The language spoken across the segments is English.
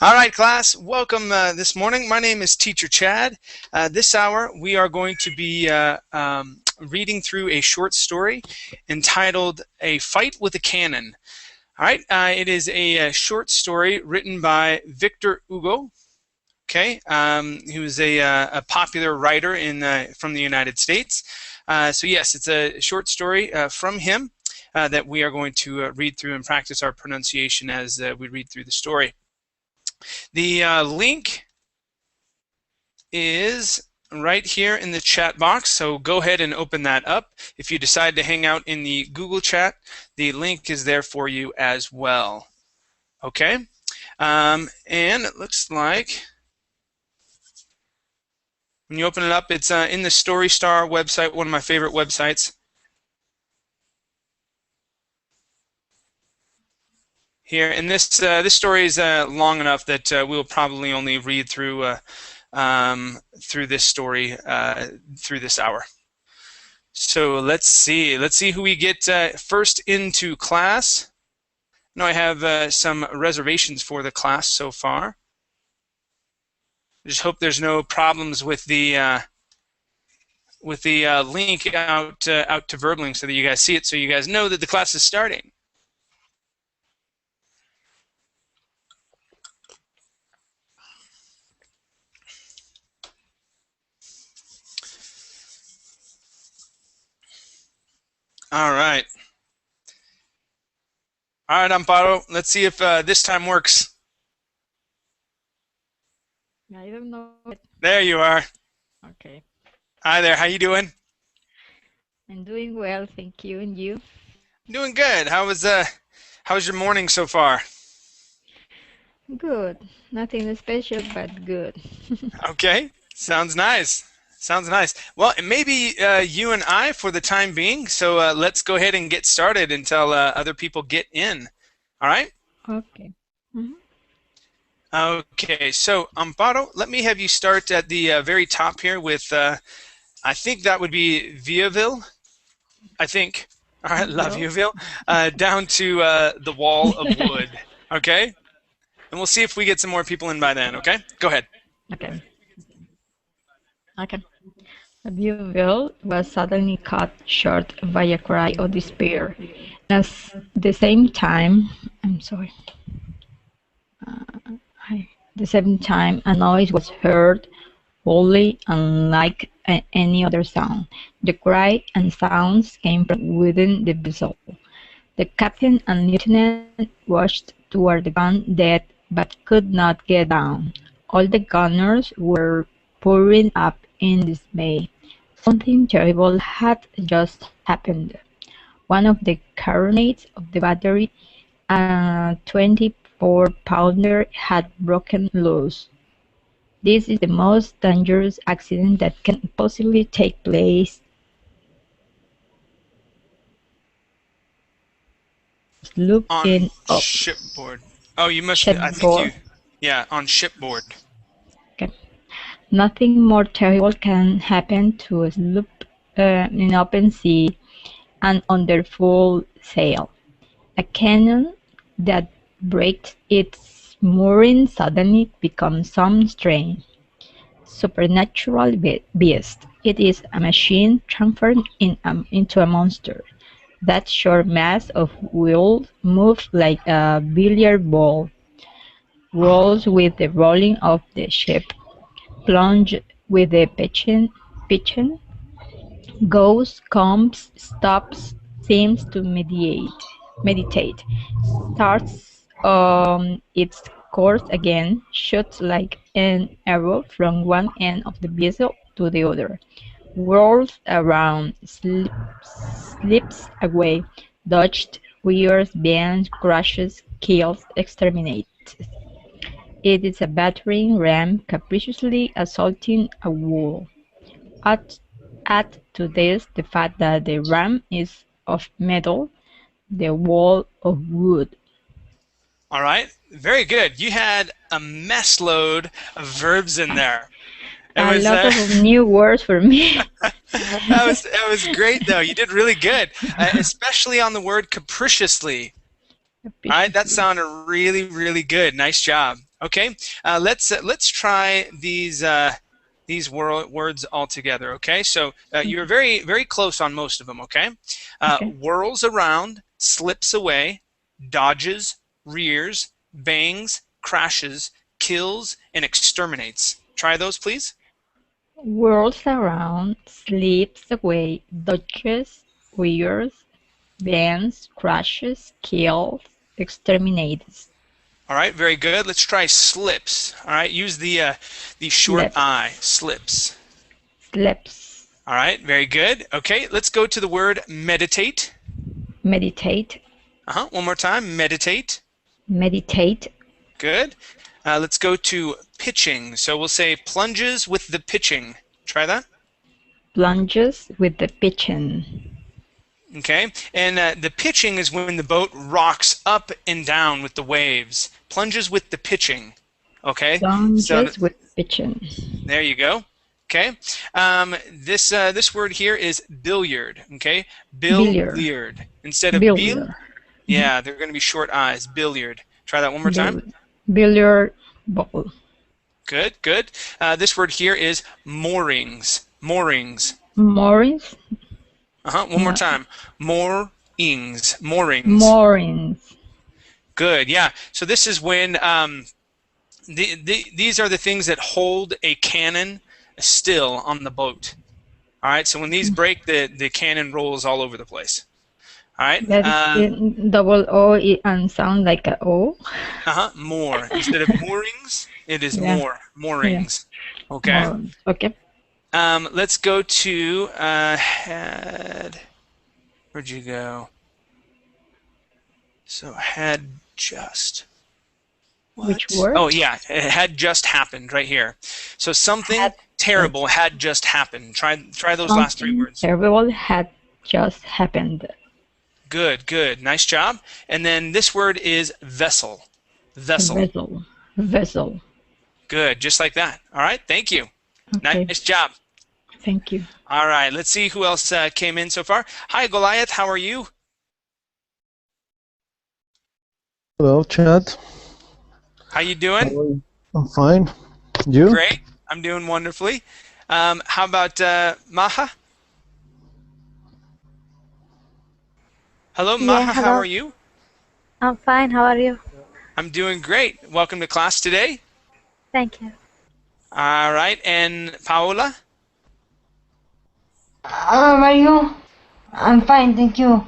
All right, class, welcome this morning. My name is Teacher Chad. This hour we are going to be reading through a short story entitled A Fight with a Cannon. All right, it is a short story written by Victor Hugo. Okay, he was a popular writer from the United States. So yes, it's a short story from him that we are going to read through and practice our pronunciation as we read through the story. The link is right here in the chat box, so go ahead and open that up. If you decide to hang out in the Google chat, the link is there for you as well. Okay, and it looks like when you open it up, it's in the Story Star website, one of my favorite websites. Here, and this story is long enough that we'll probably only read through this story through this hour. So let's see who we get first into class. Now I have some reservations for the class so far. I just hope there's no problems with the link out to Verblink so that you guys see it, so you guys know that the class is starting. All right. All right, Amparo. Let's see if this time works. I don't know. There you are. Okay. Hi there. How you doing? I'm doing well, thank you. And you? Doing good. How's your morning so far? Good. Nothing special, but good. Okay. Sounds nice. Sounds nice. Well, it may be you and I for the time being, so let's go ahead and get started until other people get in. All right? Okay. Mm-hmm. Okay, so Amparo, let me have you start at the very top here with, I think that would be Villaeville, I think. All right, La Villaeville, down to the Wall of Wood, okay? And we'll see if we get some more people in by then, okay? Go ahead. Okay. Okay. Villaeville was suddenly cut short by a cry of despair. At the same time, I'm sorry. At the same time, a noise was heard, wholly unlike any other sound. The cry and sounds came from within the vessel. The captain and lieutenant rushed toward the gun deck, but could not get down. All the gunners were pouring up in dismay. Something terrible had just happened. One of the carronades of the battery, a 24-pounder, had broken loose. This is the most dangerous accident that can possibly take place. Sloop on shipboard. Oh, you must. I think you. Yeah, on shipboard. Okay. Nothing more terrible can happen to a sloop in open sea and under full sail. A cannon that breaks its moorings suddenly becomes some strange, supernatural beast. It is a machine transformed into a monster. That short mass of wheels moves like a billiard ball, rolls with the rolling of the ship, plunges with the pitching, goes, comes, stops, seems to meditate, starts on its course again, shoots like an arrow from one end of the vessel to the other, whirls around, slips away, dodged, wears, bends, crushes, kills, exterminates. It is a battering ram capriciously assaulting a wall. Add to this the fact that the ram is of metal, the wall of wood. All right, very good. You had a mess load of verbs in there. A was lot of new words for me. that was great though. You did really good, especially on the word capriciously. All right, that Viciously. sounded really, really good. Nice job. Okay, let's try these words all together. Okay, so you're very, very close on most of them. Okay, Okay. whirls around, slips away, dodges, rears, bangs, crashes, kills, and exterminates. Try those, please. Whirls around, slips away, dodges, rears, bends, crashes, kills, exterminates, All right, very good. Let's try slips. All right, use the short slips, I. Slips. slips, All right, very good. Okay, let's go to the word meditate. meditate, One more time. Meditate. meditate, Good. Let's go to pitching. So we'll say plunges with the pitching. Try that. plunges with the pitching, Okay. And the pitching is when the boat rocks up and down with the waves. Plunges with the pitching. Okay. So plunges with pitching, there you go. Okay. This word here is billiard. Okay. billiard, Billiard instead of bil. billiard, Yeah, they're going to be short I's. Billiard. Try that one more time. billiard ball, Good, good. This word here is moorings. Moorings. moorings, One more time. Moorings. Moorings. moorings, Good. Yeah. So this is when these are the things that hold a cannon still on the boat. All right. So when these break, the cannon rolls all over the place. All right. that is the double O and sound like a O. More. Instead of moorings, it is Yeah. more. Moorings. Okay. Moorings. Okay. Let's go to had. Where'd you go? So had just. What? Which word? Oh yeah, it had just happened right here. So something Had terrible had just happened. Try those last three Something words. terrible had just happened. Good, good, nice job. And then this word is vessel. Vessel. Vessel. Vessel. Good, just like that. All right, thank you. Okay. Nice job. Thank you. All right, let's see who else came in so far. Hi, Goliath. How are you? Hello, Chad. How you How doing? are you? I'm fine. You? Great. I'm doing wonderfully. How about Maha? Hello, Yeah, Maha. How hello. are you? I'm fine. How are you? I'm doing great. Welcome to class today. Thank you. All right, and Paola? How are you? I'm fine, thank you.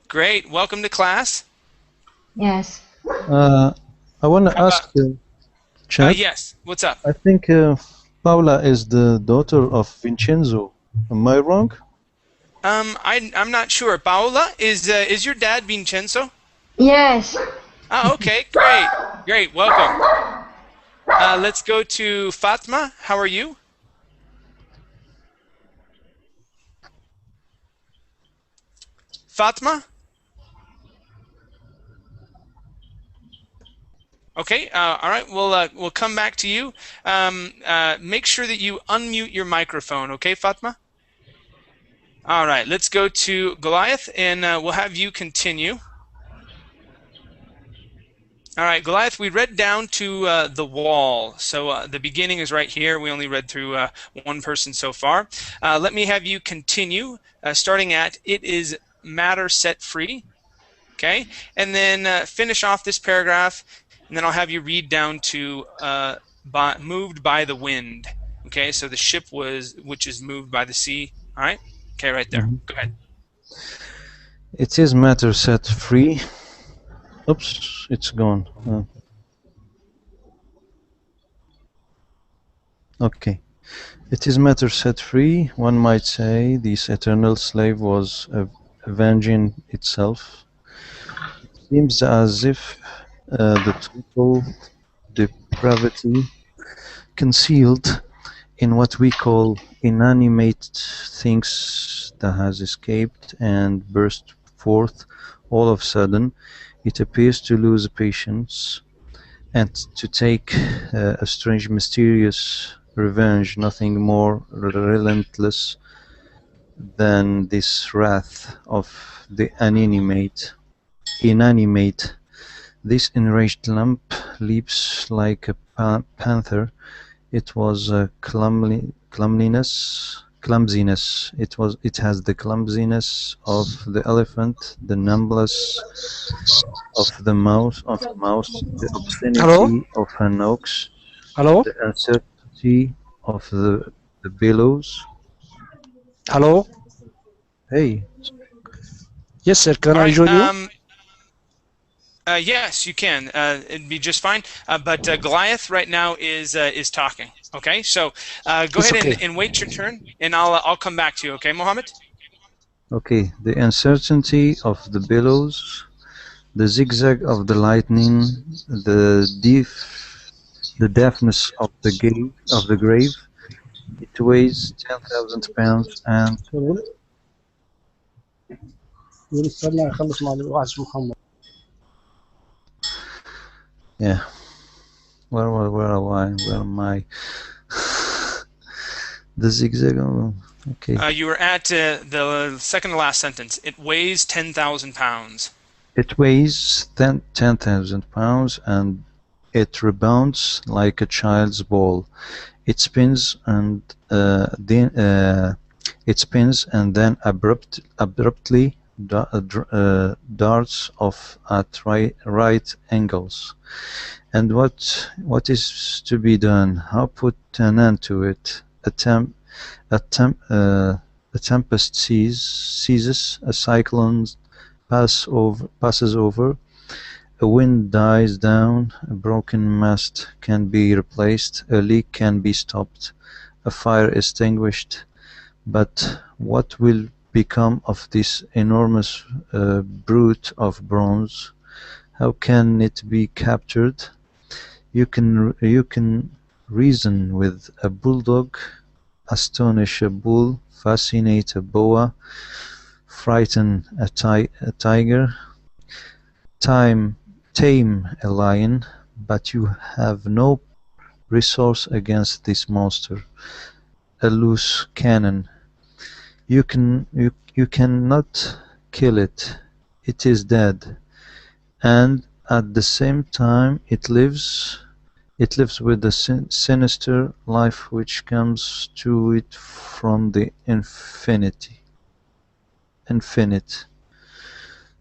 Great. Welcome to class. Yes. I want to How ask about, Chad. yes. What's up? I think Paula is the daughter of Vincenzo. Am I wrong? I'm not sure. Paola, is your dad Vincenzo? Yes. Oh, okay. Great. Great. Welcome. Let's go to Fatma. How are you? Fatma? Okay. All right. We'll come back to you. Make sure that you unmute your microphone. Okay, Fatma? All right. Let's go to Goliath, and we'll have you continue. All right, Goliath, we read down to the wall. So the beginning is right here. We only read through one person so far. Let me have you continue, starting at "It is matter set free." Okay, and then finish off this paragraph, and then I'll have you read down to moved by the wind. Okay, so the ship which is moved by the sea. All right. Okay, right there. Go ahead. It is matter set free. Oops, it's gone. Okay. It is matter set free. One might say this eternal slave was avenging itself. It seems as if the total depravity concealed in what we call inanimate things that has escaped and burst forth all of a sudden. It appears to lose patience and to take a strange, mysterious revenge, nothing more relentless than this wrath of the inanimate. This enraged lump leaps like a panther. It was a clumsiness. It has the clumsiness of the elephant, the numbness of the mouse, the Hello? obscenity of an ox, Hello? the uncertainty of the billows. Hello? Hey, Yes, sir. Can All I right. join you? Yes, you can. It'd be just fine. But Goliath right now is talking. Okay, so go It's ahead okay. and wait your turn, and I'll come back to you. Okay, Mohammed? okay, the uncertainty of the billows, the zigzag of the lightning, the deafness of the grave. It weighs 10,000 pounds and تقول استنى اخلص مع واحد اسمه محمد. yeah. Where am I? The zigzag. Okay. You were at the second to last sentence. It weighs 10,000 pounds. It weighs 10,000 pounds and it rebounds like a child's ball. It spins and then abruptly darts off at right angles. And what is to be done? How put an end to it? A tempest seizes, a cyclone passes over, a wind dies down, a broken mast can be replaced, a leak can be stopped, a fire extinguished. But what will become of this enormous brute of bronze? How can it be captured? You can reason with a bulldog, astonish a bull, fascinate a boa, frighten a tiger, tame a lion, but you have no resource against this monster, a loose cannon. You cannot kill it. It is dead, and at the same time it lives with the sinister life which comes to it from the infinite.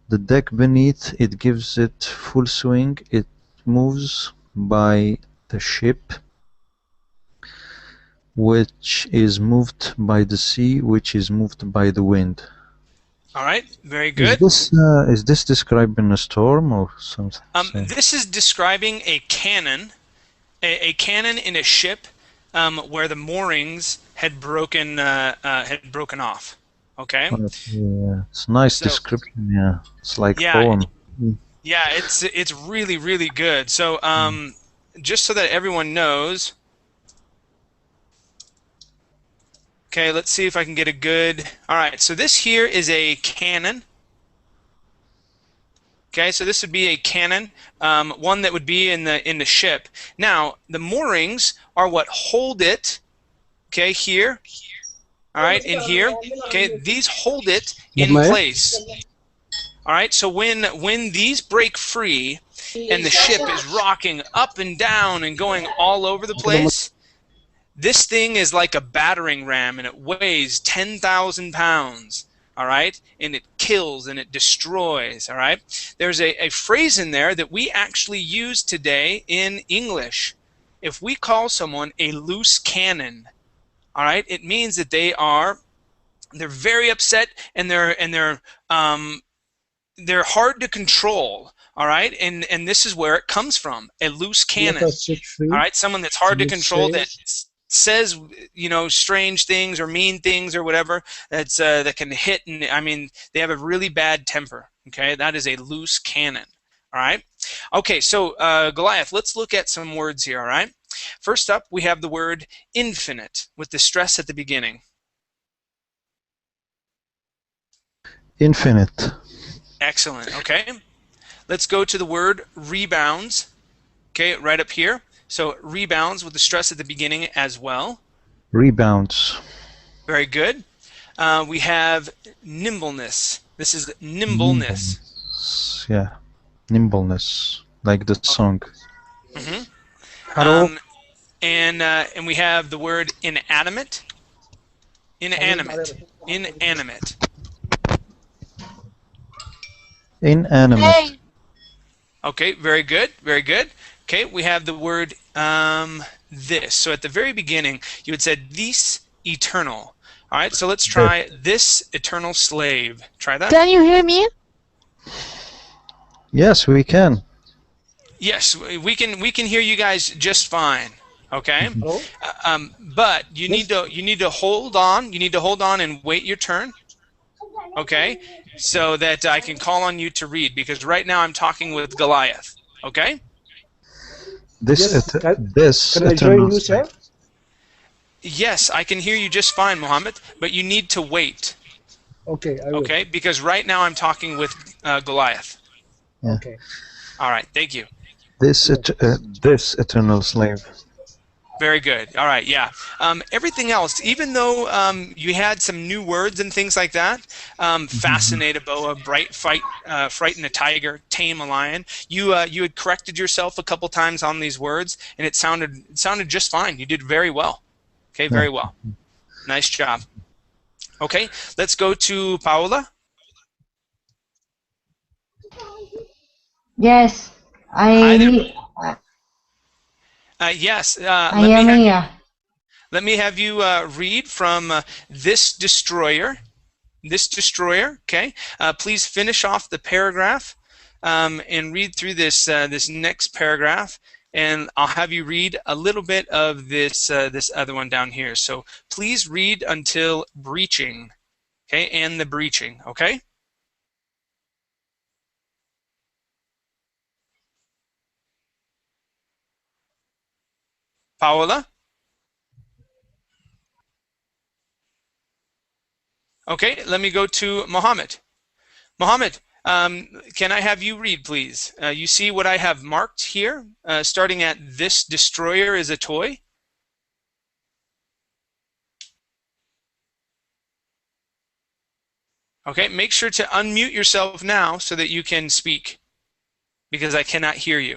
The deck beneath it gives it full swing. It moves by the ship, which is moved by the sea, which is moved by the wind. All right, very good. Is this describing a storm or something? This is describing a cannon, a cannon in a ship where the moorings had broken off. Okay. Yeah, it's a nice description. Yeah, it's like poem. Yeah, it's really really good. So just so that everyone knows. Okay, let's see if I can get a good. All right, so this here is a cannon. Okay, so this would be a cannon, one that would be in the ship. Now, the moorings are what hold it. Okay, here. All right, in here. Okay, these hold it in place. All right, so when these break free, and the ship is rocking up and down and going all over the place. This thing is like a battering ram, and it weighs 10,000 pounds, all right? And it kills and it destroys, all right? There's a phrase in there that we actually use today in English. If we call someone a loose cannon, all right, it means that they're very upset and they're hard to control. All right, and this is where it comes from, a loose cannon. All right, someone that's hard to control, that says strange things or mean things or whatever, that can hit, and I mean they have a really bad temper. Okay, that is a loose cannon. All right. Okay, so Goliath, let's look at some words here. All right. First up, we have the word infinite with the stress at the beginning. Infinite. Excellent. Okay. Let's go to the word rebounds. Okay, right up here. So rebounds with the stress at the beginning as well. Rebounds. Very good. We have nimbleness. This is nimbleness. Nimbleness. Yeah. Nimbleness. Like the song. Mm-hmm. Hello. And we have the word inanimate. Inanimate. Inanimate. Inanimate. Okay, very good, very good. Okay, we have the word this. So at the very beginning, you had said this eternal. All right, so let's try this eternal slave. Try that. Can you hear me? Yes, we can. Yes, we can hear you guys just fine. Okay, Hello. but you need to hold on. You need to hold on and wait your turn. Okay, so that I can call on you to read, because right now I'm talking with Goliath. Okay. This Yes, this Can I eternal join you, slave. sir? Yes, I can hear you just fine, Mohammed, but you need to wait. Okay, I will. Okay, because right now I'm talking with Goliath. Yeah. Okay. All right, thank you. This eternal slave. Very good. All right, yeah. Everything else, even though you had some new words and things like that, fascinate a boa, frighten a tiger, tame a lion. You had corrected yourself a couple times on these words, and it sounded just fine. You did very well. Okay, very well. Nice job. Okay, let's go to Paola. Yes. Hi there. I Yes. am here. Let me have you read from this destroyer. This destroyer. Okay. Please finish off the paragraph and read through this this next paragraph, and I'll have you read a little bit of this this other one down here. So please read until breaching. Okay, and the breaching. Okay. Paola. Okay, let me go to Mohammed. Mohammed, can I have you read, please? You see what I have marked here, starting at this destroyer is a toy? Okay, make sure to unmute yourself now so that you can speak, because I cannot hear you.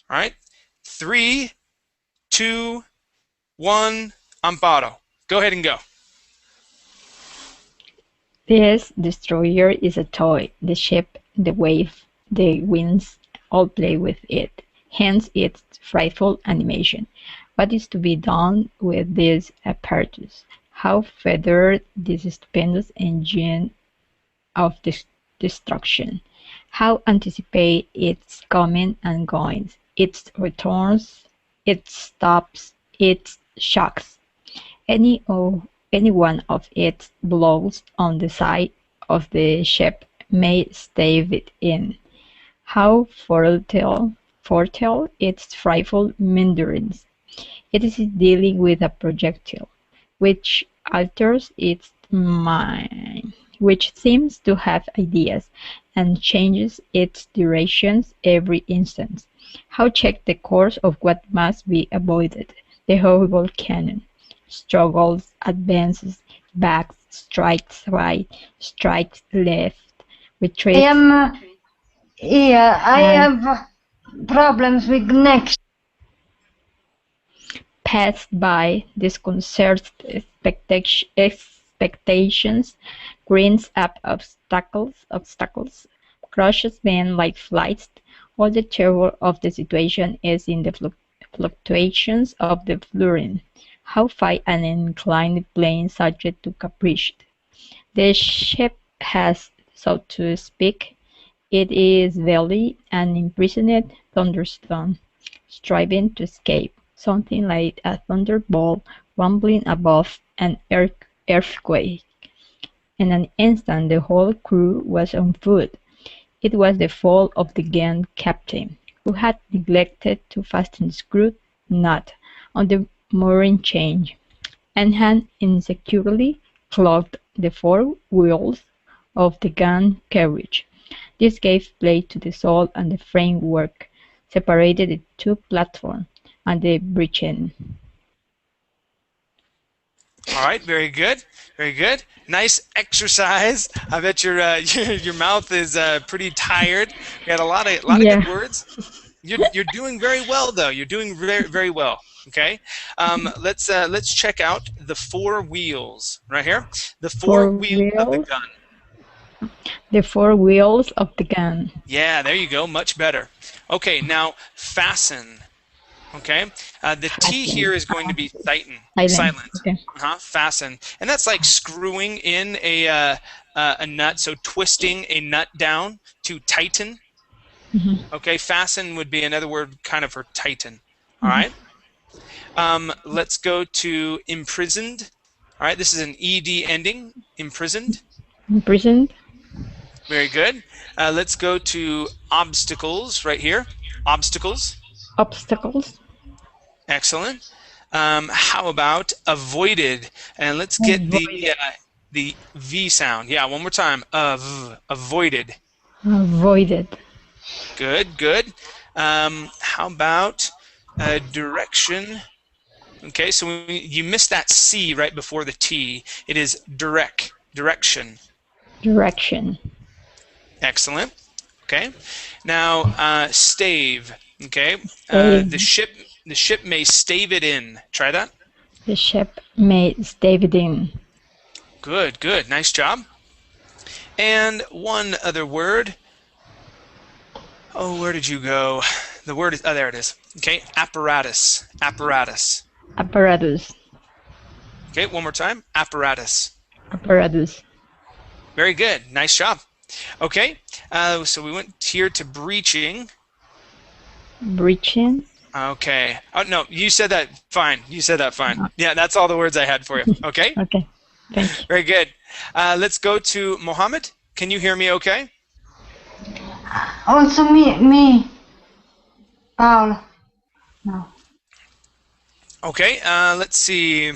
All right, 3, 2, 1, Amparo. Go ahead and go. This destroyer is a toy. The ship, the wave, the winds all play with it, hence its frightful animation. What is to be done with this apparatus? How feather this stupendous engine of destruction? How anticipate its coming and goings, its returns, its stops, its shocks? Any one of its blows on the side of the ship may stave it in. How foretell its frightful meanderings! It is dealing with a projectile, which alters its mind, which seems to have ideas, and changes its directions every instant. How check the course of what must be avoided? The horrible cannon struggles, advances, backs, strikes right, strikes left, retreats. I am here. I have problems with next. Passed by, disconcerted expectations, grins up obstacles, crushes men like flies. All the terror of the situation is in the fluctuations of the fluorine. How fight an inclined plane subject to caprice? The ship has, so to speak, it is belly an imprisoned thunderstone, striving to escape, something like a thunderbolt rumbling above an earthquake. In an instant the whole crew was on foot. It was the fault of the gun captain, who had neglected to fasten the screw knot on the mooring chain, and had insecurely clogged the 4 wheels of the gun carriage. This gave play to the sole and the framework, separated the two platforms and the bridge. All right, very good, very good. Nice exercise. I bet your your mouth is pretty tired. We had a lot of Yeah. good words. You're doing very well though. You're doing very well. Okay. Let's check out the four wheels right here. The four wheels of the Wheels. gun. The four wheels of the gun. Yeah, there you go. Much better. Okay, now fasten. Okay, the T here is going to be silent. Okay. Fasten, and that's like screwing in a nut. So twisting a nut down to tighten. Okay, fasten would be another word kind of for tighten. All right. Let's go to imprisoned. All right, this is an ed ending. Imprisoned. Imprisoned. Very good. Let's go to obstacles right here. Obstacles. Obstacles. Excellent. How about avoided? And let's get the V sound. Yeah, one more time. Avoided. Avoided. Good, good. How about direction? Okay, so you missed that C right before the T. It is direction. Direction. Excellent. Okay. Now stave. Okay. Stave. The ship may stave it in. Try that. The ship may stave it in. Good, good. Nice job. And one other word. Oh, where did you go? The word is, there it is. Okay, apparatus. Apparatus. Apparatus. Okay, one more time. Apparatus. Apparatus. Very good. Nice job. Okay, so we went here to breaching. Breaching. Okay. Oh, no, you said that fine. You said that fine. Yeah, that's all the words I had for you. Okay? Okay. Thank you. Very good. Let's go to Mohammed. Can you hear me okay? Also me. Paula. No. Okay, let's see.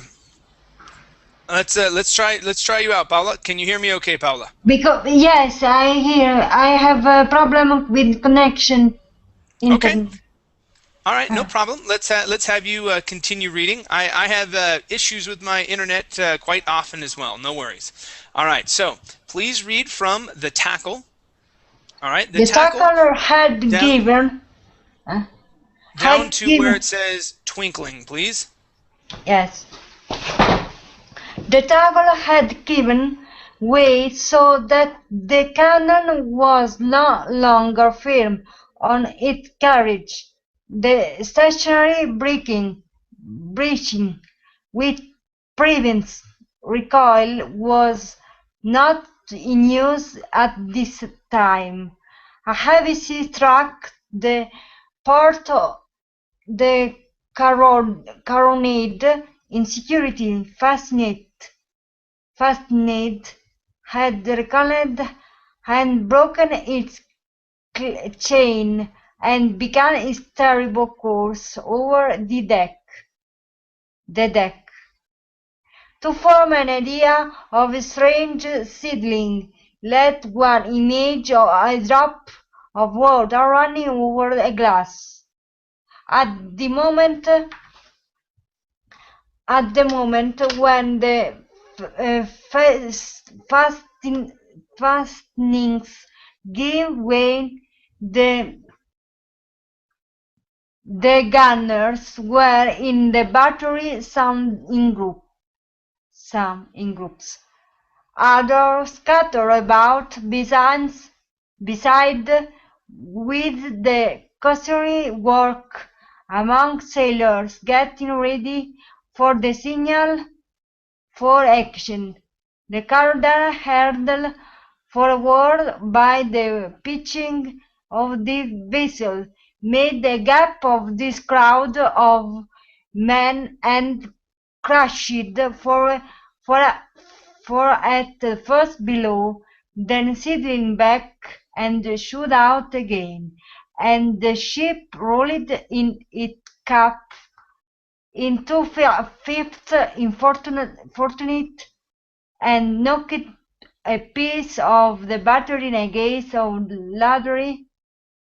Let's try you out, Paula. Can you hear me okay, Paula? Because yes, I hear. I have a problem with connection. Okay. All right, no problem. Let's have you continue reading. I have issues with my internet quite often as well. No worries. All right, so please read from the tackle. All right, the tackle had given down to where it says twinkling, please. Yes. The tackle had given way so that the cannon was no longer firm on its carriage. The stationary breaching, which prevents recoil, was not in use at this time. A heavy sea struck the port of the carronade. Insecurity fastened had recalled and broken its chain and began its terrible course over the deck. To form an idea of a strange seedling, let one image of a drop of water running over a glass. At the moment when the fastenings give way, the gunners were in the battery, some in groups, others scattered about beside with the customary work among sailors getting ready for the signal for action. The carrier hurtled forward by the pitching of the vessel, made the gap of this crowd of men and crashed for at first below, then settling back and shot out again, and the ship rolled in its cap into fifth fortunate and knocked a piece of the battery against the laddery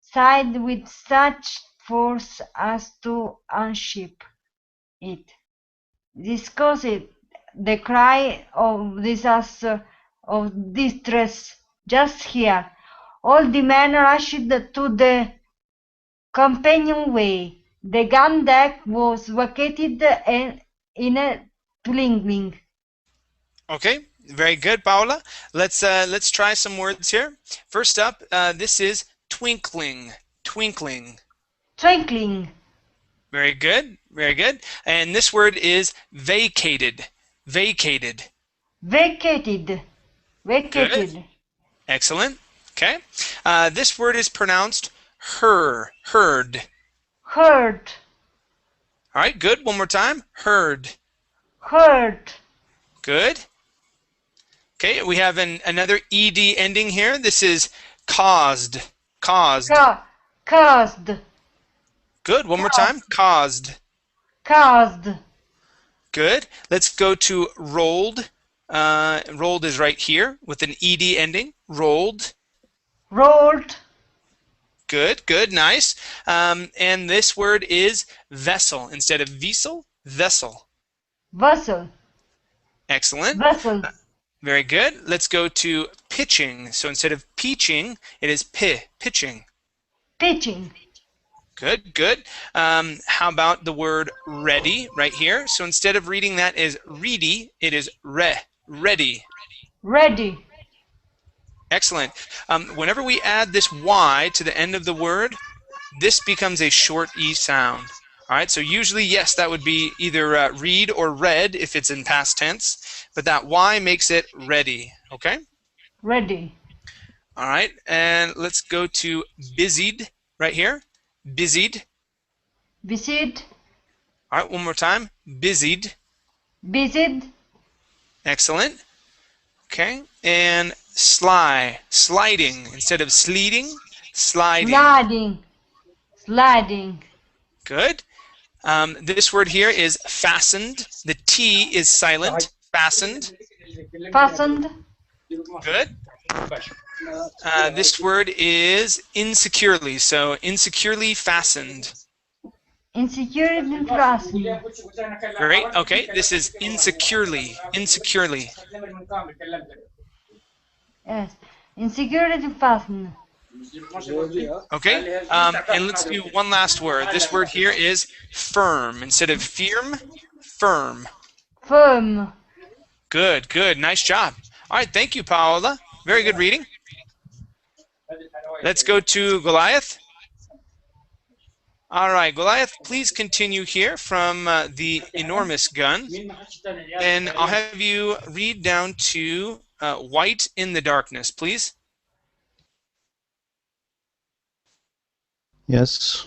side with such forced us to unship it. This caused the cry of disaster, of distress. Just here, all the men rushed to the companionway. The gun deck was vacated in a twinkling. Okay, very good, Paula. Let's try some words here. First up, this is twinkling. Twinkling. Twinkling. Very good, very good. And this word is vacated. Vacated. Vacated. Vacated. Good. Excellent. Okay. This word is pronounced heard. Heard. All right, good. One more time. Heard. Heard. Good. Okay, we have another ed ending here. This is caused. Caused. Caused. Good. One more time. Caused. Caused. Good. Let's go to rolled. Rolled is right here with an ed ending. Rolled. Rolled. Good, good, nice. And this word is vessel. Instead of vessel, vessel. Vessel. Excellent. Vessel. Very good. Let's go to pitching. So instead of peaching, it is pitching. Pitching. Good, good. How about the word ready right here? So instead of reading that as ready, it is ready. Ready. Excellent. Whenever we add this Y to the end of the word, this becomes a short E sound. All right, so usually, yes, that would be either read or read if it's in past tense, but that Y makes it ready, okay? Ready. All right, and let's go to busied right here. Busied. Busied. All right, one more time. Busied. Busied. Excellent. Okay, and sliding. Instead of sleeting, sliding. Sliding. Sliding. Good. This word here is fastened. The T is silent. Fastened. Fastened. Good. This word is insecurely. So insecurely fastened. Insecurely fastened. Great. Okay. This is insecurely. Insecurely. Yes. Insecurity fastened. Okay. And let's do one last word. This word here is firm. Instead of firm, firm. Firm. Good. Good. Nice job. All right. Thank you, Paola. Very good reading. Let's go to Goliath. All right, Goliath, please continue here from the enormous gun. And I'll have you read down to white in the darkness, please. Yes.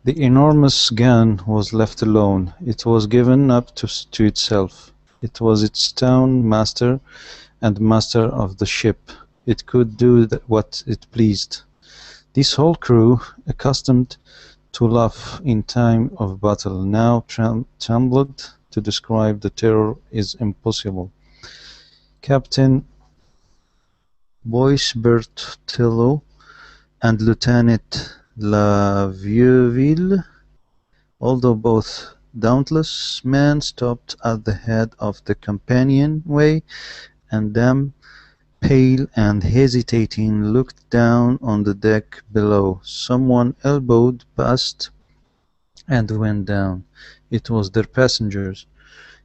The enormous gun was left alone. It was given up to itself. It was its own master and master of the ship. It could do what it pleased. This whole crew, accustomed to laugh in time of battle, now trembled. To describe the terror is impossible. Captain Boyce Berthelot and Lieutenant Lavieuville, although both dauntless men, stopped at the head of the companionway, and them, pale and hesitating, looked down on the deck below. Someone elbowed past and went down. It was their passenger,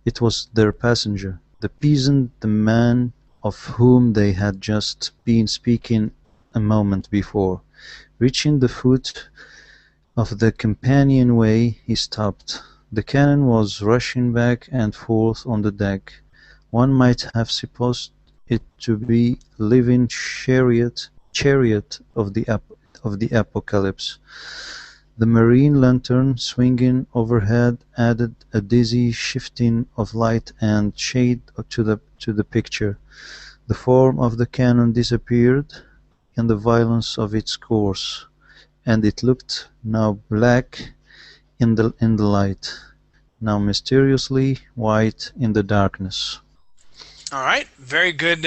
the peasant, the man of whom they had just been speaking a moment before. Reaching the foot of the companionway, he stopped. The cannon was rushing back and forth on the deck. One might have supposed it to be a living chariot of the apocalypse. The marine lantern, swinging overhead, added a dizzy shifting of light and shade to the picture. The form of the cannon disappeared in the violence of its course, and it looked now black in the light, now mysteriously white in the darkness. All right, very good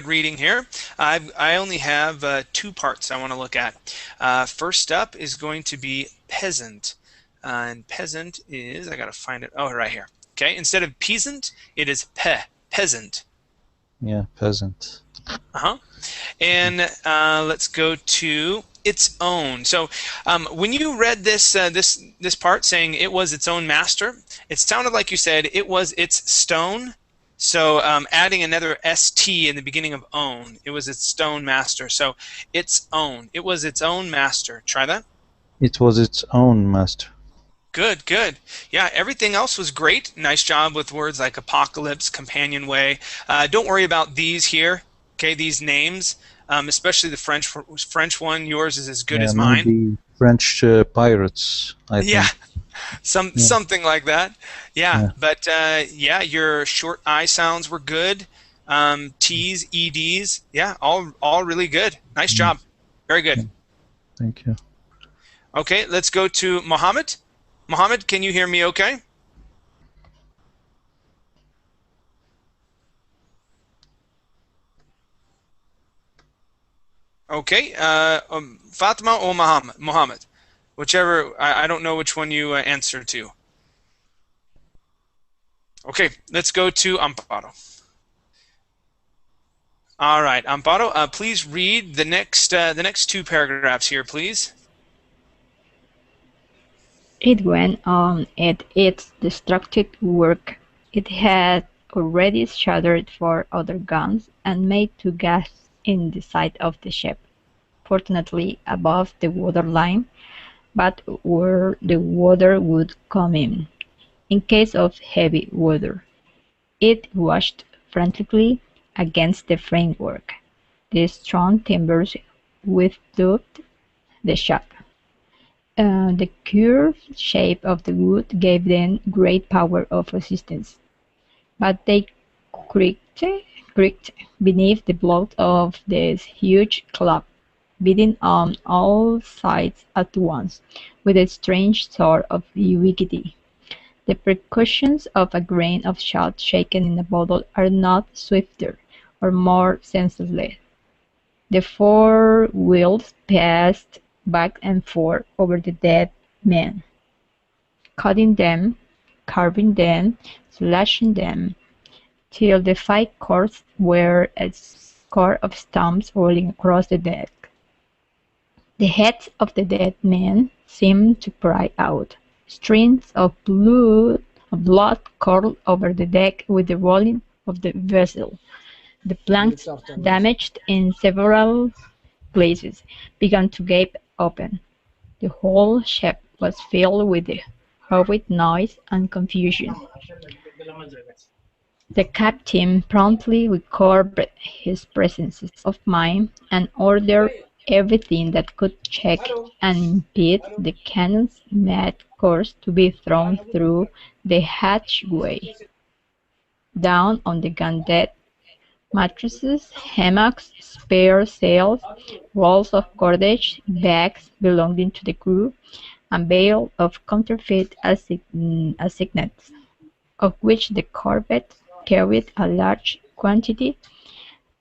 reading here. I only have 2 parts I want to look at. First up is going to be peasant. And peasant is, I got to find it. Oh, right here. Okay, instead of peasant, it is peasant. Yeah, peasant. Uh-huh. And let's go to its own. So when you read this part saying it was its own master, it sounded like you said it was its stone. So adding another st in the beginning of own, it was its stone master. So its own. It was its own master. Try that. It was its own master. Good, good. Yeah, everything else was great. Nice job with words like apocalypse, companionway. Don't worry about these here, okay, these names, especially the French one. Yours is as good Yeah, as mine. maybe French pirates, I Yeah, think. Yeah. something like that. Yeah, Yeah. but yeah, your short I sounds were good. T's, EDs, yeah, all really good. Nice job. Very good. Thank you. Okay, let's go to Mohammed. Mohammed, can you hear me okay? Okay, Fatima or Mohammed, whichever. I don't know which one you answer to. Okay, let's go to Amparo. All right, Amparo, please read the next two paragraphs here, please. It went on at its destructive work. It had already shattered 4 other guns and made 2 gaps in the side of the ship, fortunately above the waterline, but where the water would come in case of heavy weather. It washed frantically against the framework. The strong timbers withstood the shock. The curved shape of the wood gave them great power of resistance, but they creaked beneath the blow of this huge club, beating on all sides at once, with a strange sort of ubiquity. The percussions of a grain of shot shaken in a bottle are not swifter or more senseless. The 4 wheels passed back and forth over the dead men, cutting them, carving them, slashing them, till the 5 cords were a score of stumps rolling across the deck. The heads of the dead men seemed to cry out. Streams of blood curled over the deck with the rolling of the vessel. The planks, damaged in several places, began to gape open. The whole ship was filled with the horrid noise and confusion. The captain promptly recovered his presence of mind and ordered everything that could check and impede the cannon's mad course to be thrown through the hatchway. Down on the gun deck, mattresses, hammocks, spare sails, rolls of cordage, bags belonging to the crew, and bales of counterfeit assignats, of which the corvette carried a large quantity,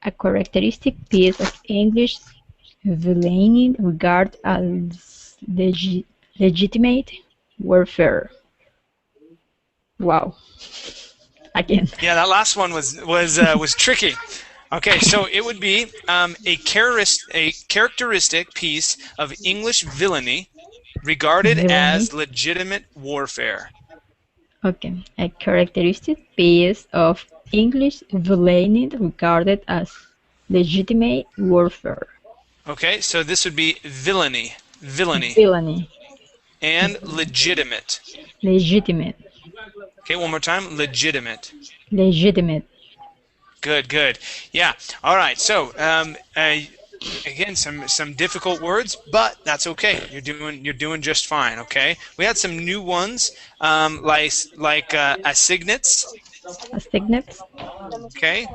a characteristic piece of English villainy regarded as legitimate warfare. Wow. Again. Yeah, that last one was tricky. Okay, so it would be a characteristic piece of English villainy regarded as legitimate warfare. Okay, a characteristic piece of English villainy regarded as legitimate warfare. Okay, so this would be villainy. Villainy. And legitimate. Legitimate. Okay, one more time. Legitimate. Legitimate. Good, good. Yeah. All right. So again, some difficult words, but that's okay. You're doing just fine. Okay. We had some new ones, like assignats. Assignats. Okay.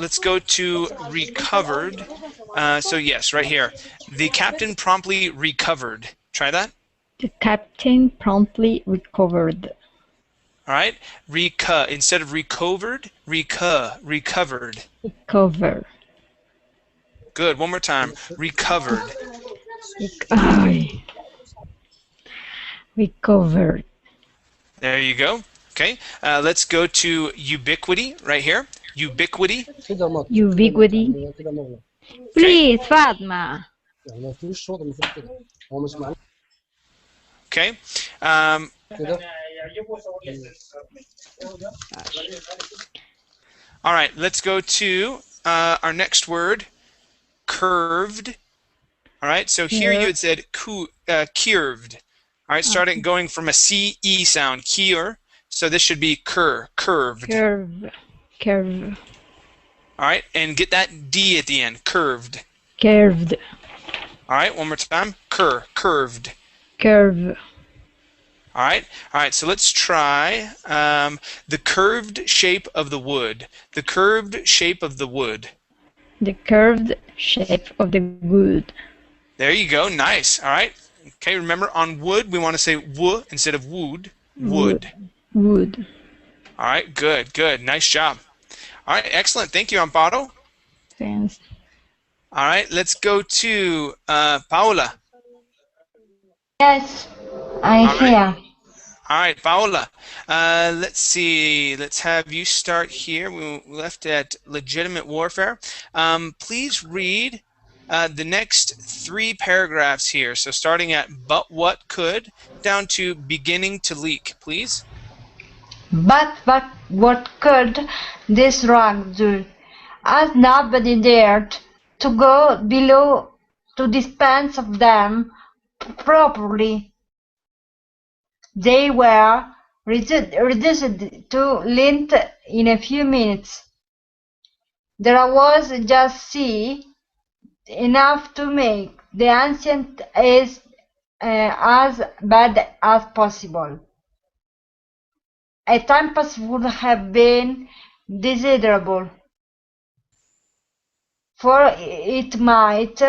Let's go to recovered. So yes, right here. The captain promptly recovered. Try that. The captain promptly recovered. All right. Instead of recovered, recovered. Recover. Good. One more time. Recovered. Recovered. There you go. Okay, let's go to ubiquity right here. Ubiquity. كده ما Ubiquity. كده نغلط Please, Fatma. يعني ما فيش صوت المفروض كده هو مش معناه Okay. كده All right, let's go to our next word, curved. All right, so here you had said curved. All right, starting going from a C-E sound, kier. So this should be curved. Curve. Curve. All right, and get that D at the end, curved. Curved. All right, one more time, curved. Curve. All right, so let's try the curved shape of the wood. The curved shape of the wood. The curved shape of the wood. There you go, nice. All right, okay, remember on wood, we want to say wo instead of wood. Wood. Wood. All right, good, nice job. All right, excellent, thank you, Amparo. Thanks. All right, let's go to Paola. Yes, I'm All right. here. All right, Paola, let's see. Let's have you start here. We left at legitimate warfare. Please read the next 3 paragraphs here. So starting at but what could down to beginning to leak, please. But what could this rug do? As nobody dared to go below to dispense of them properly, they were reduced to lint in a few minutes. There was just sea enough to make the ancient as bad as possible. A tempest would have been desirable, for it might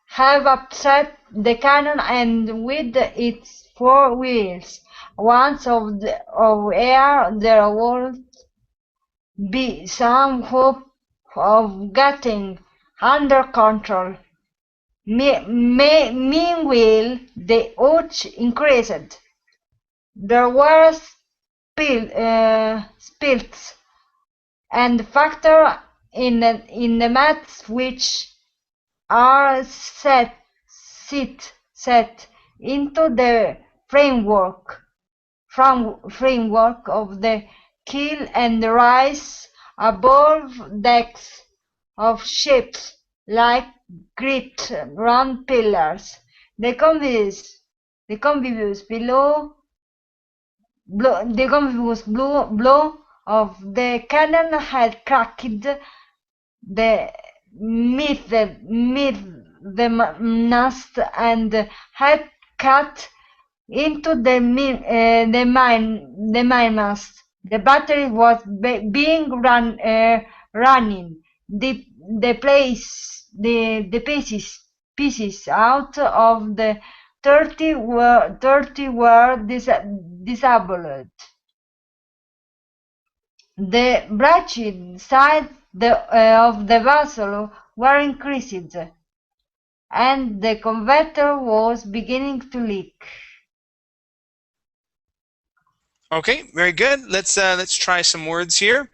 have upset the cannon and with its 4 wheels once of air there would be some hope of getting under control. Meanwhile, the odds increased. There were spills and factor in the maths which are set into the framework of the keel and rise above decks of ships like great round pillars. The conveys below the conveys blow of the cannon had cracked the mast and had cut into the mainmast. The battery was being running. The pieces out of the 30 were disabled. The branching sides of the vessel were increased, and the converter was beginning to leak. Okay, very good. Let's try some words here.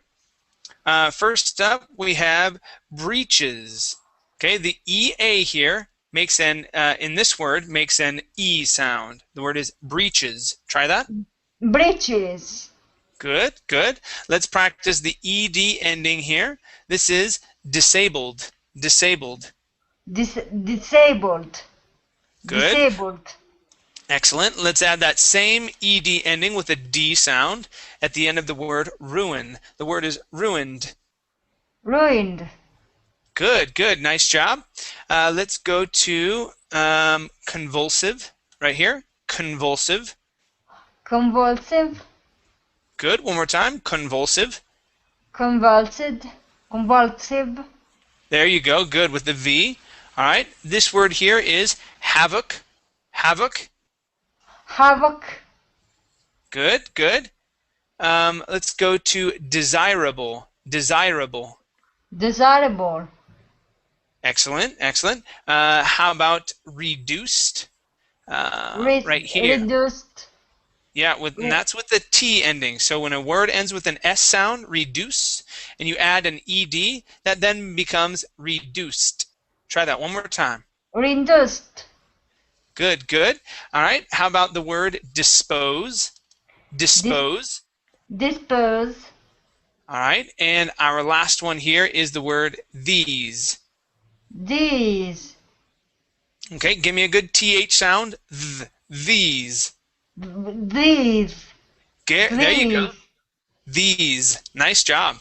First up, we have breeches. Okay, the EA here makes an in this word makes an E sound. The word is breeches. Try that. Breeches. Good. Let's practice the ED ending here. This is disabled. Disabled. Disabled. Good. Disabled. Excellent. Let's add that same ED ending with a D sound at the end of the word ruin. The word is ruined. Ruined. Good. Nice job. Let's go to convulsive right here. Convulsive. Convulsive. Good. One more time. Convulsive. Convulsed. Convulsive. There you go. Good with the V. All right. This word here is havoc. Havoc. Havoc. Good. Let's go to desirable. Desirable. Desirable. Excellent. How about reduced? right here. Reduced. Yeah, and that's with the T ending. So when a word ends with an S sound, reduce, and you add an ED, that then becomes reduced. Try that one more time. Reduced. Good, good. All right, how about the word dispose? Dispose. Dispose. All right, and our last one here is the word these. These. Okay, give me a good TH sound. These. These. There you go. These. These. Nice job.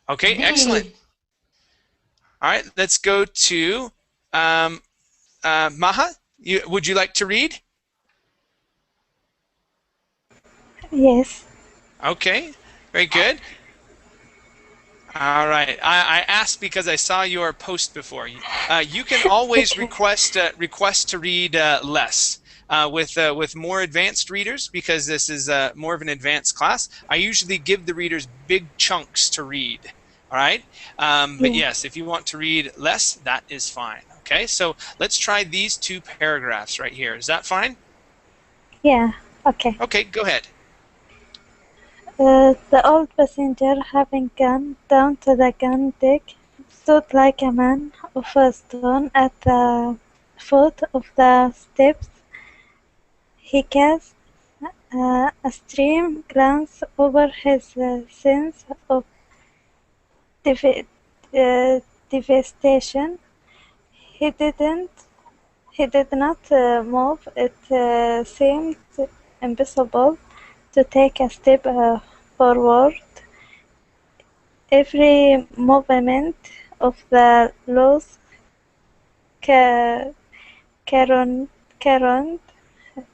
Okay, excellent. These. All right, let's go to Maha. Would you like to read? Yes. Okay, very good. All right. I asked because I saw your post before. You can always Okay. request to read less. With more advanced readers, because this is more of an advanced class, I usually give the readers big chunks to read. All right. But Yeah. yes, if you want to read less, that is fine. Okay. So let's try these two paragraphs right here. Is that fine? Yeah. Okay. Okay. Go ahead. The old passenger, having gone down to the gun deck, stood like a man of stone at the foot of the steps. He cast a stern glance over his sense of dev- devastation. He did not move. It seemed impossible to take a step forward. Every movement of the loose current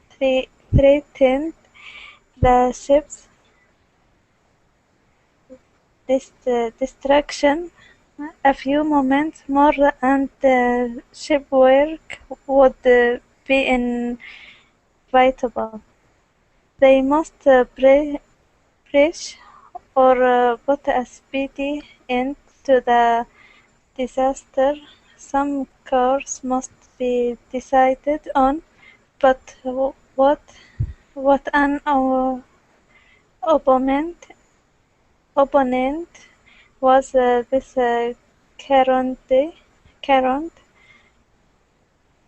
threatened the ship's destruction. A few moments more and shipwreck would be inevitable. They must bridge or put a speedy end to the disaster. Some course must be decided on, but what an opponent was this current.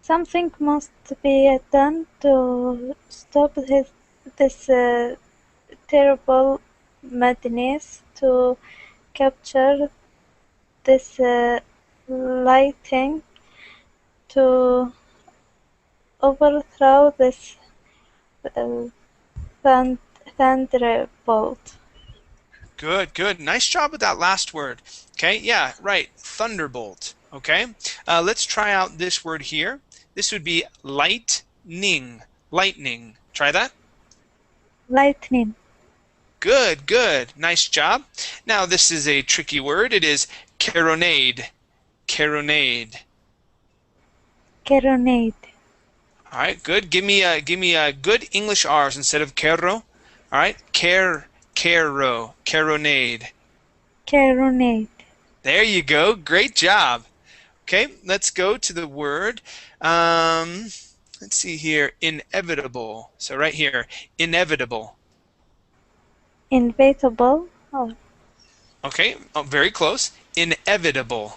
Something must be done to stop this terrible madness, to capture this lightning, to overthrow this uh, thunderbolt. Good, good. Nice job with that last word. Okay, yeah, right. Thunderbolt. Okay, let's try out this word here. This would be lightning. Lightning. Try that. Lightning. Good, good. Nice job. Now this is a tricky word. It is caronade. Caronade. Caronade. All right, good. Give me a good English R's instead of carro. All right, caro, caronade. Caronade. There you go. Great job. Okay, let's go to the word. Let's see here. Inevitable. So right here, inevitable. Inevitable. Oh, Okay, very close. Inevitable.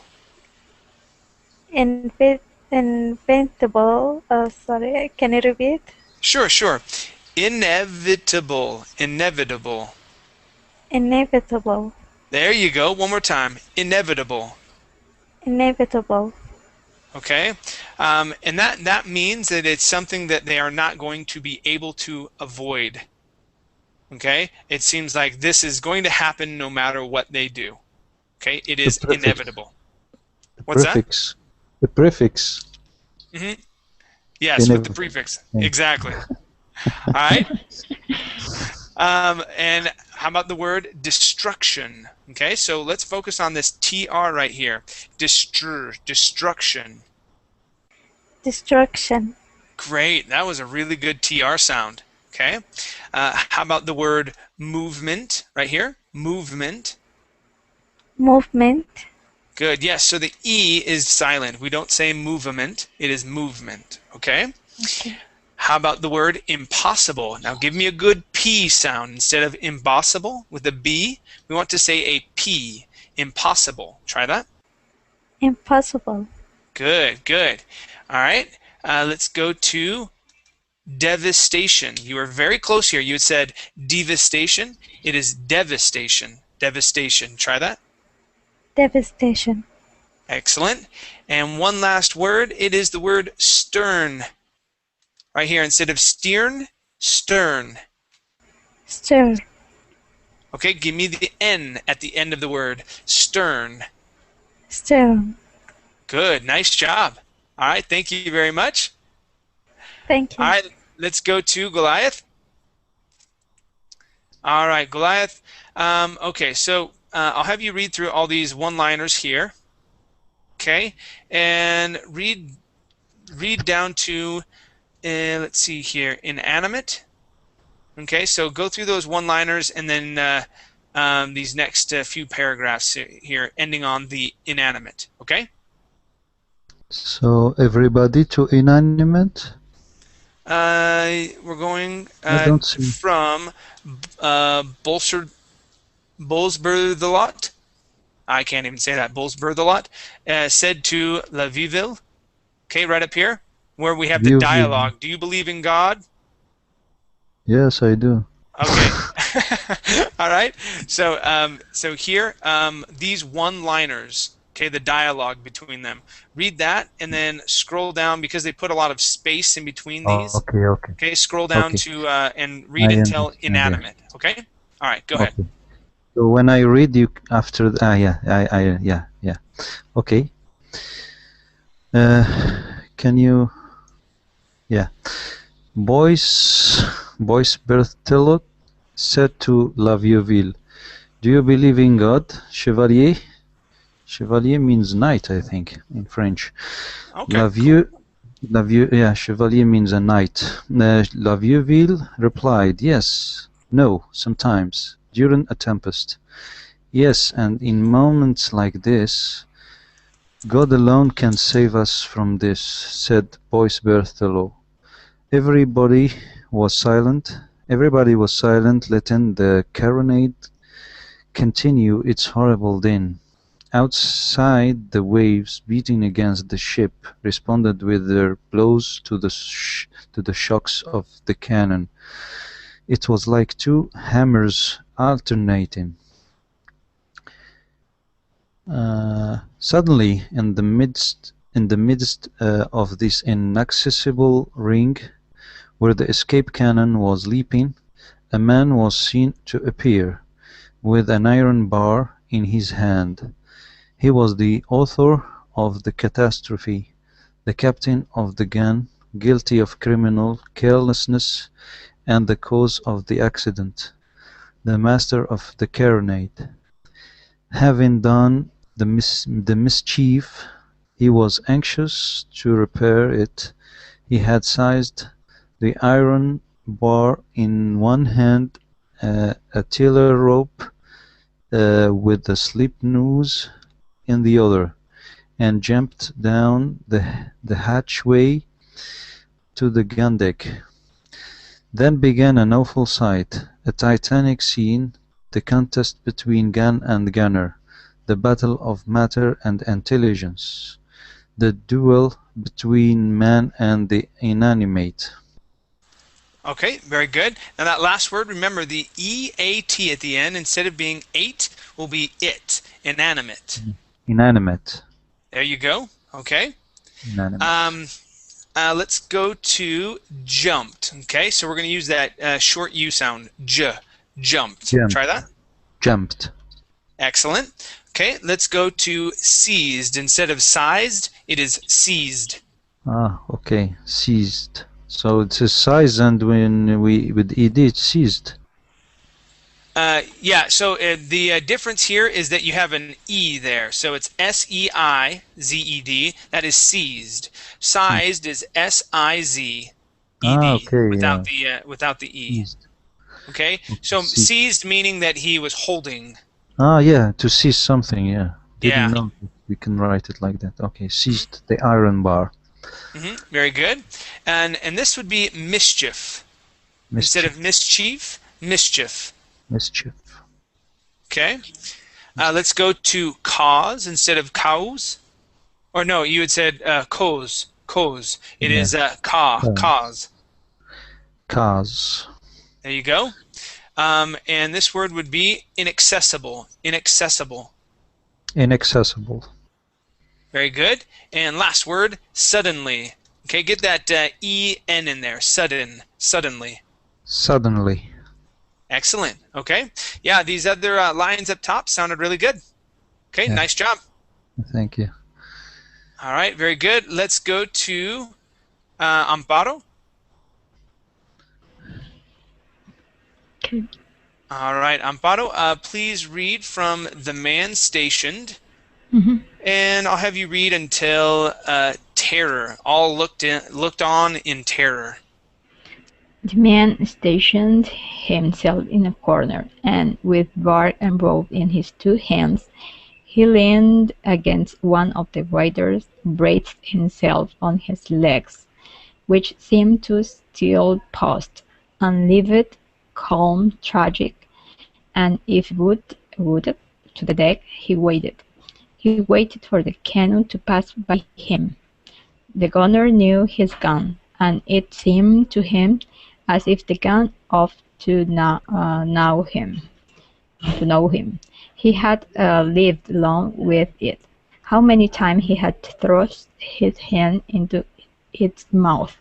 inventable. Sorry, can you repeat? Sure, sure. Inevitable. Inevitable. Inevitable. There you go. One more time. Inevitable. Inevitable. Okay, and that means that it's something that they are not going to be able to avoid. Okay, it seems like this is going to happen no matter what they do. Okay, it is inevitable. What's Prefix. The prefix. that? Yes, with the prefix. Exactly. All right. And how about the word destruction? Okay, so let's focus on this TR right here. Destruction. Destruction. Great, that was a really good TR sound. Okay, how about the word movement right here? Movement. Movement. Good, yes, so the E is silent. We don't say movement, it is movement. Okay, Okay. How about the word impossible? Now give me a good P sound. Instead of impossible with a B, we want to say a P. Impossible. Try that. Impossible. Good, good. All right, let's go to devastation. You were very close here. You had said devastation. It is devastation. Devastation. Try that. Devastation. Excellent. And one last word. It is the word stern. Right here, instead of stern, stern. Stir. Okay, give me the N at the end of the word. Stern. Stern. Good, nice job. All right, thank you very much. Thank you. All right, let's go to Goliath. All right, Goliath. Okay, so I'll have you read through all these one-liners here. Okay, and read down to, let's see here, inanimate. Okay, so go through those one-liners and then these next few paragraphs here, ending on the inanimate. Okay. So everybody to inanimate? We're going I don't see. from Bolsberthelot. I can't even say that. Bolsberthelot said to La Viville. Okay, right up here where we have the Viewville. dialogue. Do you believe in God? Yes, I do. Okay. All right. So here, these one-liners. Okay, the dialogue between them. Read that and then scroll down because they put a lot of space in between these. Okay, okay. Okay, scroll down Okay. to and read I until understand, yeah. inanimate. Okay. All right. Go ahead. Okay. So when I read you after, yeah. Okay. Can you, yeah. Bois Berthelot said to La Vieuville, "Do you believe in God, Chevalier?" Chevalier means knight, I think, in French. Okay. Yeah, Chevalier means a knight. La Vieuville replied, "Yes, no, sometimes, during a tempest. Yes, and in moments like this, God alone can save us from this," said Bois Berthelot. Everybody was silent, letting the carronade continue its horrible din. Outside, the waves beating against the ship responded with their blows to the shocks of the cannon. It was like two hammers alternating. Suddenly, in the midst of this inaccessible ring, where the escape cannon was leaping, a man was seen to appear, with an iron bar in his hand. He was the author of the catastrophe, the captain of the gun, guilty of criminal carelessness, and the cause of the accident, the master of the carronade. Having done the mischief, he was anxious to repair it. He had seized the iron bar in one hand, a tiller rope with the slip noose in the other, and jumped down the hatchway to the gun deck. Then began an awful sight, a titanic scene, the contest between gun and gunner, the battle of matter and intelligence, the duel between man and the inanimate. Okay, very good. Now that last word, remember the E-A-T at the end, instead of being ate, will be it, inanimate. Inanimate. There you go. Okay. Inanimate. Let's go to jumped. Okay, so we're going to use that short U sound, jumped. Jumped. Try that. Jumped. Excellent. Okay, let's go to seized. Instead of sized, it is seized. Ah, okay. Seized. So it's a size, and when we with ed, it's seized. Yeah, so the difference here is that you have an E there. So it's S-E-I-Z-E-D. That is seized. Sized is S-I-Z-E-D Okay, without the E. Seized. Okay, so seized meaning that he was holding. Yeah, to seize something, yeah. Yeah. Didn't know we can write it like that. Okay, seized the iron bar. Very good. And this would be mischief. Instead of Mischief. mischief. Mischief. Okay. Let's go to cause instead of cows. Or no, you had said cause. Cause. It Yeah. is cause. Cause. There you go. And this word would be inaccessible. Inaccessible. Inaccessible. Very good. And last word, suddenly. Okay, get that E-N in there. Suddenly. Suddenly. Excellent. Okay. Yeah, these other lines up top sounded really good. Okay, Yeah. nice job. Thank you. All right, very good. Let's go to Amparo. Okay. All right, Amparo, please read from The Man Stationed. And I'll have you read until terror. All looked on in terror. The man stationed himself in a corner, and with bar and rope in his 2 hands, he leaned against one of the waiters, braced himself on his legs, which seemed to still post, unlivid, calm, tragic, and if wounded to the deck, he waited. He waited for the cannon to pass by him. The gunner knew his gun, and it seemed to him as if the gun ought to know him. He had lived long with it. How many times he had thrust his hand into its mouth.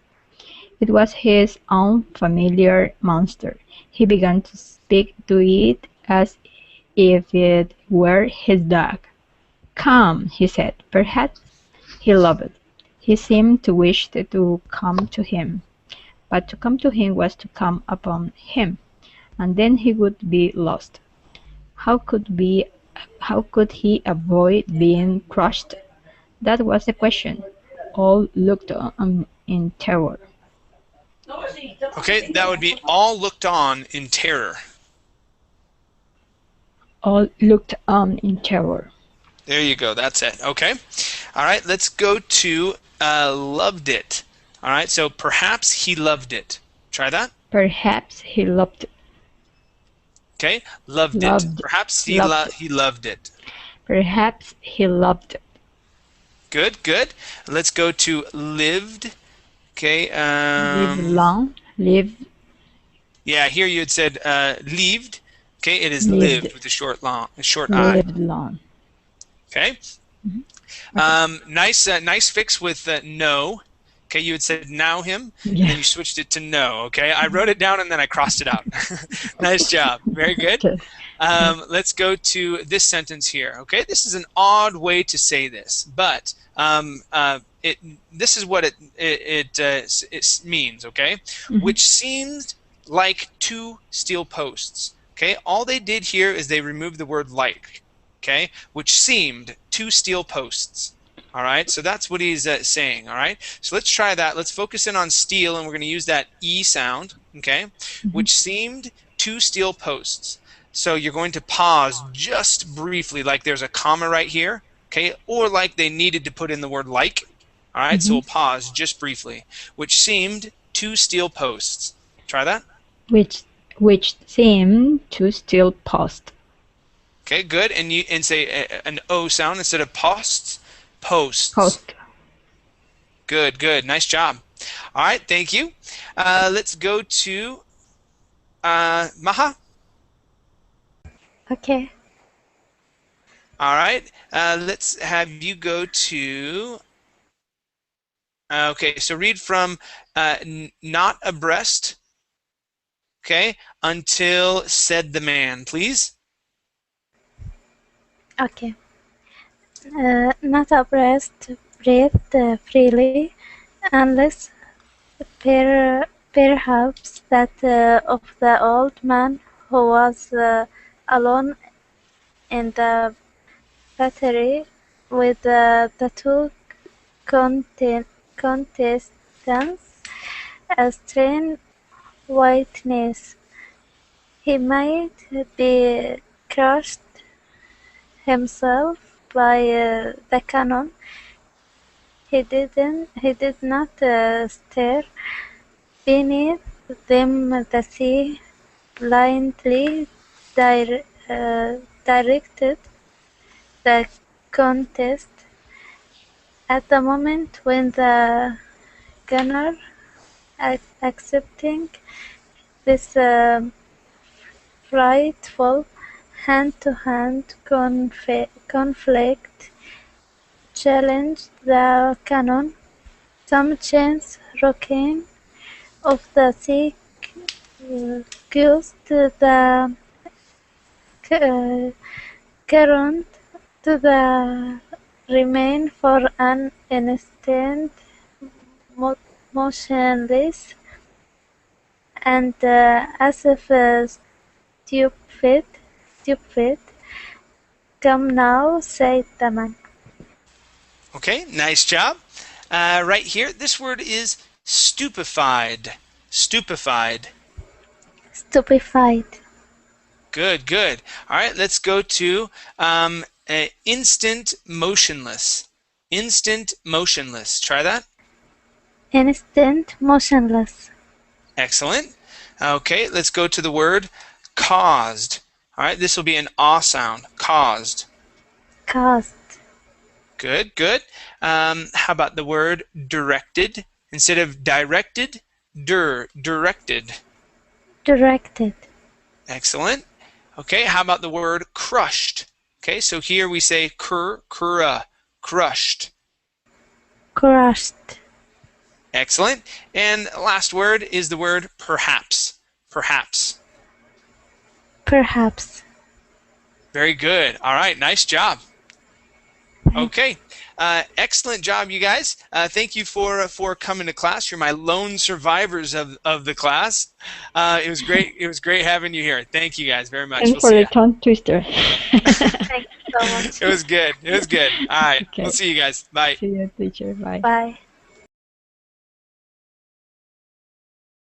It was his own familiar monster. He began to speak to it as if it were his dog. "Come," he said. Perhaps he loved it. He seemed to wish to come to him. But to come to him was to come upon him, and then he would be lost. How could he avoid being crushed? That was the question. All looked on in terror. Okay, that would be all looked on in terror. All looked on in terror. There you go. That's it. Okay. All right, let's go to loved it. All right, so perhaps he loved it. Try that. Perhaps he loved it. Okay, loved it. Perhaps he loved it. Perhaps he loved it. Good, good. Let's go to lived. Okay. Live long. Live. Yeah, here you had said lived. Okay, it is Lived. lived with a short I. Lived long. Okay. Nice fix with no. Okay, you had said now him, and then you switched it to no. Okay, I wrote it down and then I crossed it out. Nice job. Very good. Let's go to this sentence here. Okay, this is an odd way to say this, but this is what it means. Okay, which seemed like 2 steel posts. Okay, all they did here is they removed the word like. Okay, which seemed 2 steel posts. All right, so that's what he's saying. All right, so let's try that. Let's focus in on steel, and we're going to use that E sound. Okay, which seemed 2 steel posts. So you're going to pause just briefly, like there's a comma right here. Okay, or like they needed to put in the word like. All right, so we'll pause just briefly. Which seemed 2 steel posts. Try that. Which seemed 2 steel posts. Okay, good. And say an O sound instead of posts. Posts. Post. Good, good. Nice job. All right, thank you. Let's go to Maha. Okay. All right, let's have you go to... okay, so read from not abreast, okay, until said the man, please. Okay. Not abreast, breathed freely, unless perhaps that of the old man who was alone in the battery with the 2 contestants, a strange whiteness. He might be crushed himself by the cannon. He did not stare beneath them. The sea blindly directed the contest. At the moment when the gunner, accepting this frightful hand-to-hand conflict, challenged the cannon, some chance rocking of the sea caused the current to the remain for an instant motionless, and as if stupid. Come now, said the man. Okay, nice job. Right here, this word is stupefied. Stupefied. Stupefied. Good, good. All right, let's go to instant motionless. Instant motionless. Try that. Instant motionless. Excellent. Okay, let's go to the word caused. All right, this will be an ah sound. Caused. Caused. Good, good. How about the word directed? Instead of directed, directed. Directed. Excellent. Okay, how about the word crushed? Okay, so here we say crushed. Crushed. Excellent. And last word is the word perhaps. Perhaps. Perhaps. Very good. All right, nice job. Okay, excellent job, you guys. Thank you for coming to class. You're my lone survivors of the class. It was great. It was great having you here. Thank you guys very much. And We'll for see the you. tongue twister. Thank you so much. It was good. It was good. All right, Okay. we'll see you guys. Bye. See you, teacher. Bye. Bye.